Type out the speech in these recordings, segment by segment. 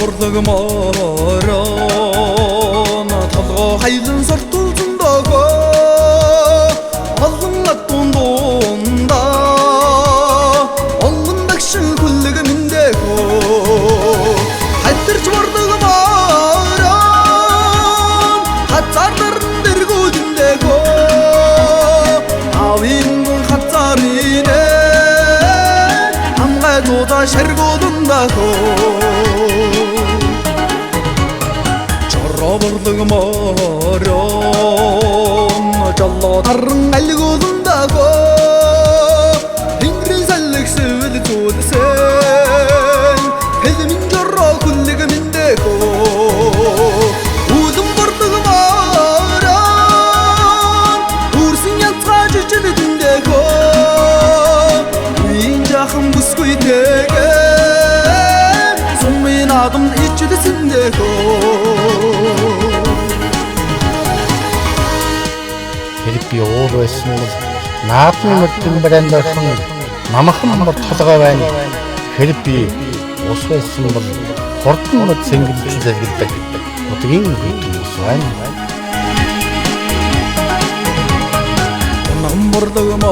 Çorabırlığım talga haylın sartulsundaga Alın attundunda Olun bakşın kulligimindego Haytır çorabırlığım Hatsarların dergudindego Avingun hatsarine Amga doda şergodundago Çorabırlığım Çallatarın elgodundago Hingrin sallık sövüdü çoğdu sen Hedimin jorro kulligimindego Uzun bırlığım Ursun yatsa cücülüdündego Uyuncağım buskuy tege Sunmayın adım içüdüsündego Филиппи оолу эсмэл наадмын мөрдөн брэндэрхэн намахан мөр толгой байна. Филиппи ус байсан бол хурдан мод сэнгэлжлээ гэдэг. Удгийн ус байна. Намбарлığım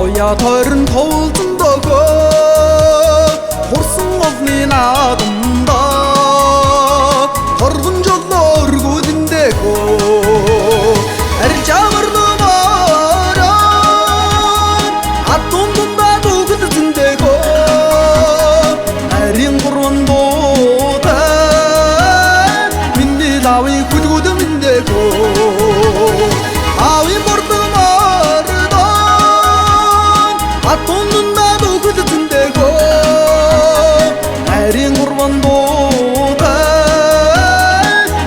Oya tarın tovulsundaga Horsun ovnin adımda Targın jollar gudindego Erçağırlığım Attondunda doğudusundego Erin kurban doğda Minni davi kudgudumindego Avi bordum ardan Attondunda doğudusundego Erin kurban doğda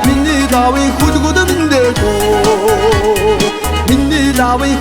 Minni davi kudgudumindego Minni davi